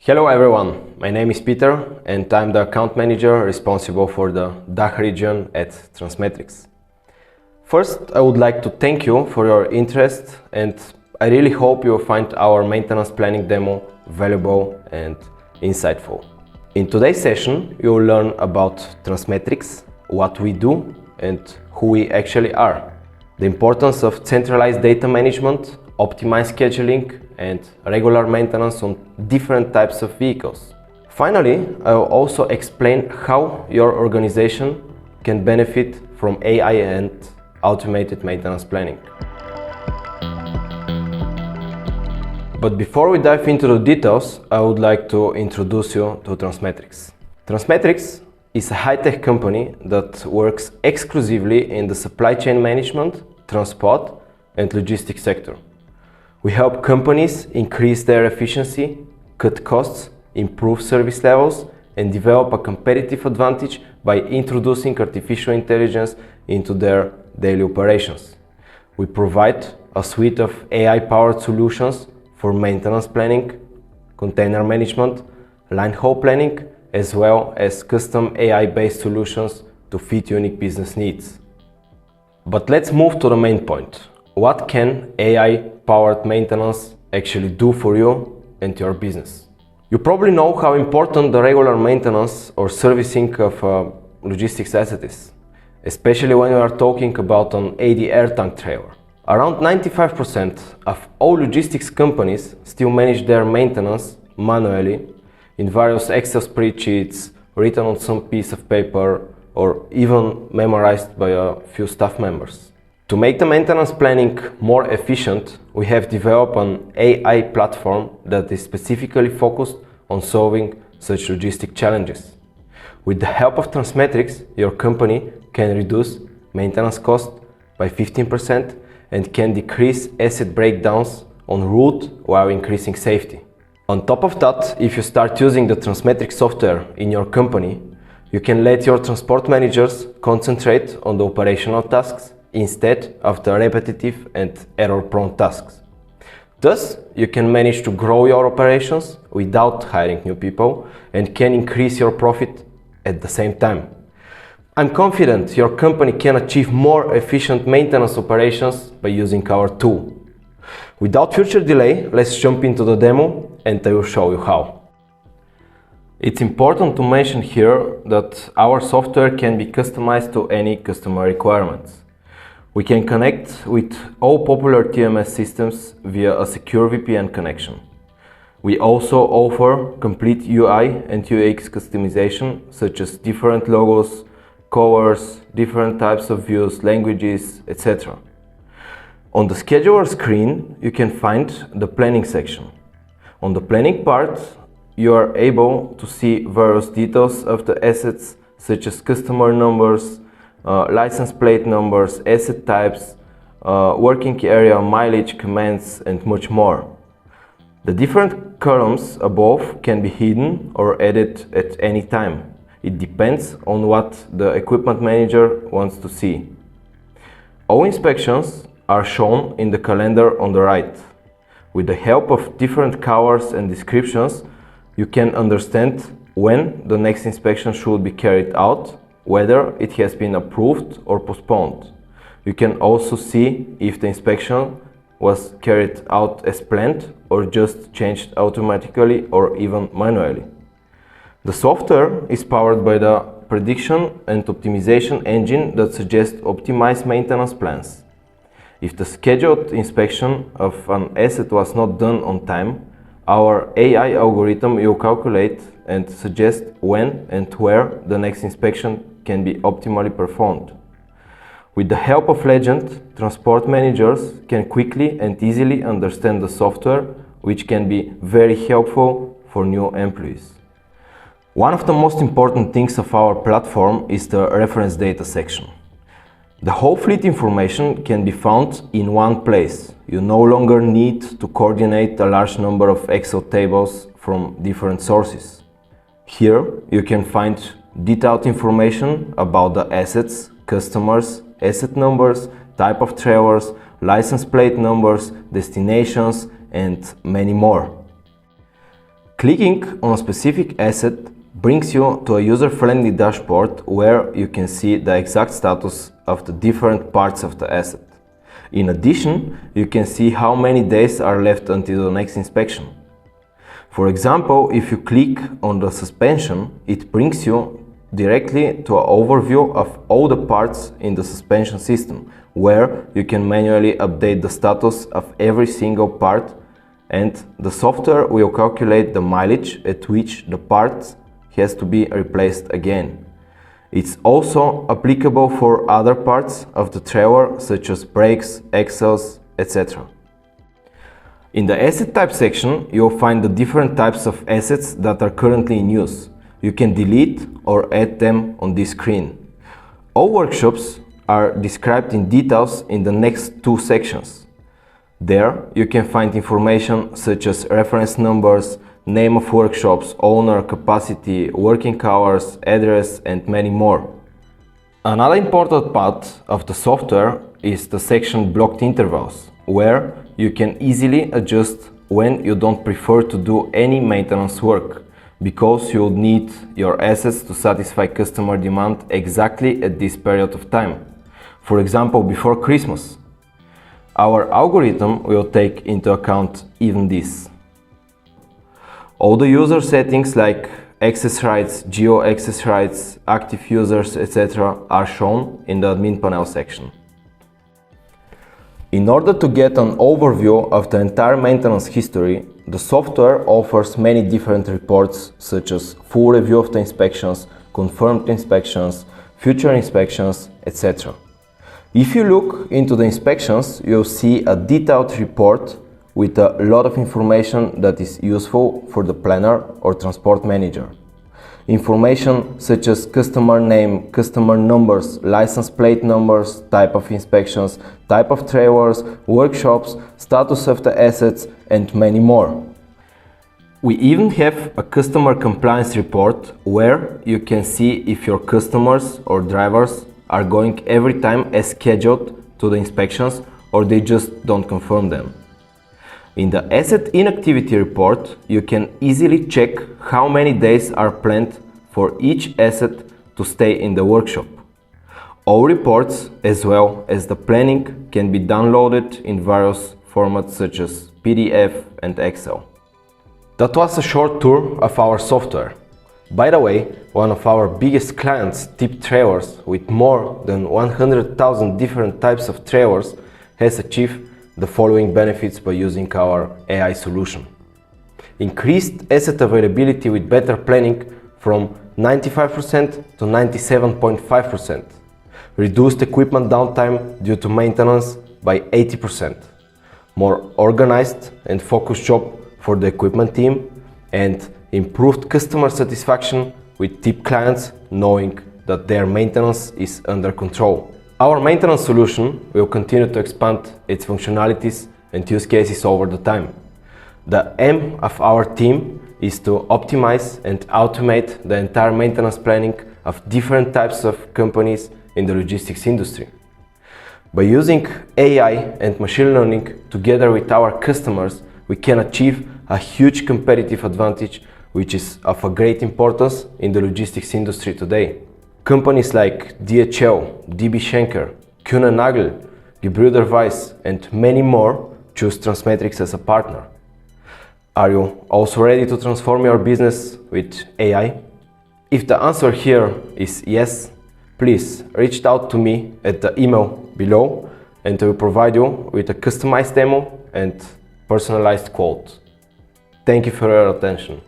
Hello everyone, my name is Peter and I'm the account manager responsible for the DACH region at Transmetrics. First, I would like to thank you for your interest and I really hope you will find our maintenance planning demo valuable and insightful. In today's session, you will learn about Transmetrics, what we do and who we actually are, the importance of centralized data management, optimized scheduling and regular maintenance on different types of vehicles. Finally, I will also explain how your organization can benefit from AI and automated maintenance planning. But before we dive into the details, I would like to introduce you to Transmetrics. Transmetrics is a high-tech company that works exclusively in the supply chain management, transport and logistics sector. We help companies increase their efficiency, cut costs, improve service levels, and develop a competitive advantage by introducing artificial intelligence into their daily operations. We provide a suite of AI-powered solutions for maintenance planning, container management, line haul planning, as well as custom AI-based solutions to fit unique business needs. But let's move to the main point. What can AI-powered maintenance actually do for you and your business? You probably know how important the regular maintenance or servicing of a logistics asset is, especially when you are talking about an 80 air tank trailer. Around 95% of all logistics companies still manage their maintenance manually in various Excel spreadsheets written on some piece of paper or even memorized by a few staff members. To make the maintenance planning more efficient, we have developed an AI platform that is specifically focused on solving such logistic challenges. With the help of Transmetrics, your company can reduce maintenance cost by 15% and can decrease asset breakdowns en route while increasing safety. On top of that, if you start using the Transmetrics software in your company, you can let your transport managers concentrate on the operational tasks instead of the repetitive and error-prone tasks. Thus, you can manage to grow your operations without hiring new people and can increase your profit at the same time. I'm confident your company can achieve more efficient maintenance operations by using our tool. Without further delay, let's jump into the demo and I will show you how. It's important to mention here that our software can be customized to any customer requirements. We can connect with all popular TMS systems via a secure VPN connection. We also offer complete UI and UX customization, such as different logos, colors, different types of views, languages, etc. On the scheduler screen, you can find the planning section. On the planning part, you are able to see various details of the assets, such as customer numbers, license plate numbers, asset types, working area, mileage, commands, and much more. The different columns above can be hidden or added at any time. It depends on what the equipment manager wants to see. All inspections are shown in the calendar on the right. With the help of different colors and descriptions, you can understand when the next inspection should be carried out, whether it has been approved or postponed. You can also see if the inspection was carried out as planned or just changed automatically or even manually. The software is powered by the prediction and optimization engine that suggests optimized maintenance plans. If the scheduled inspection of an asset was not done on time, our AI algorithm will calculate and suggest when and where the next inspection can be optimally performed. With the help of Legend, transport managers can quickly and easily understand the software, which can be very helpful for new employees. One of the most important things of our platform is the reference data section. The whole fleet information can be found in one place. You no longer need to coordinate a large number of Excel tables from different sources. Here you can find detailed information about the assets, customers, asset numbers, type of trailers, license plate numbers, destinations, and many more. Clicking on a specific asset brings you to a user-friendly dashboard where you can see the exact status of the different parts of the asset. In addition, you can see how many days are left until the next inspection. For example, if you click on the suspension, it brings you directly to an overview of all the parts in the suspension system, where you can manually update the status of every single part, and the software will calculate the mileage at which the part has to be replaced again. It's also applicable for other parts of the trailer, such as brakes, axles, etc. In the asset type section, you'll find the different types of assets that are currently in use. You can delete or add them on this screen. All workshops are described in details in the next two sections. There, you can find information such as reference numbers, name of workshops, owner, capacity, working hours, address, and many more. Another important part of the software is the section blocked intervals, where you can easily adjust when you don't prefer to do any maintenance work, because you'll need your assets to satisfy customer demand exactly at this period of time. For example, before Christmas. Our algorithm will take into account even this. All the user settings like access rights, geo access rights, active users, etc. are shown in the admin panel section. In order to get an overview of the entire maintenance history, the software offers many different reports such as full review of the inspections, confirmed inspections, future inspections, etc. If you look into the inspections, you'll see a detailed report with a lot of information that is useful for the planner or transport manager. Information such as customer name, customer numbers, license plate numbers, type of inspections, type of trailers, workshops, status of the assets, and many more. We even have a customer compliance report where you can see if your customers or drivers are going every time as scheduled to the inspections or they just don't confirm them. In the Asset Inactivity report, you can easily check how many days are planned for each asset to stay in the workshop. All reports, as well as the planning, can be downloaded in various formats such as PDF and Excel. That was a short tour of our software. By the way, one of our biggest clients, Tip Trailers, with more than 100,000 different types of trailers, has achieved the following benefits by using our AI solution. Increased asset availability with better planning from 95% to 97.5%. Reduced equipment downtime due to maintenance by 80%. More organized and focused job for the equipment team, and improved customer satisfaction with Tip clients knowing that their maintenance is under control. Our maintenance solution will continue to expand its functionalities and use cases over the time. The aim of our team is to optimize and automate the entire maintenance planning of different types of companies in the logistics industry. By using AI and machine learning together with our customers, we can achieve a huge competitive advantage, which is of a great importance in the logistics industry today. Companies like DHL, DB Schenker, Kuehne Nagel, Gebrüder Weiss, and many more choose Transmetrics as a partner. Are you also ready to transform your business with AI? If the answer here is yes, please reach out to me at the email below and I will provide you with a customized demo and personalized quote. Thank you for your attention.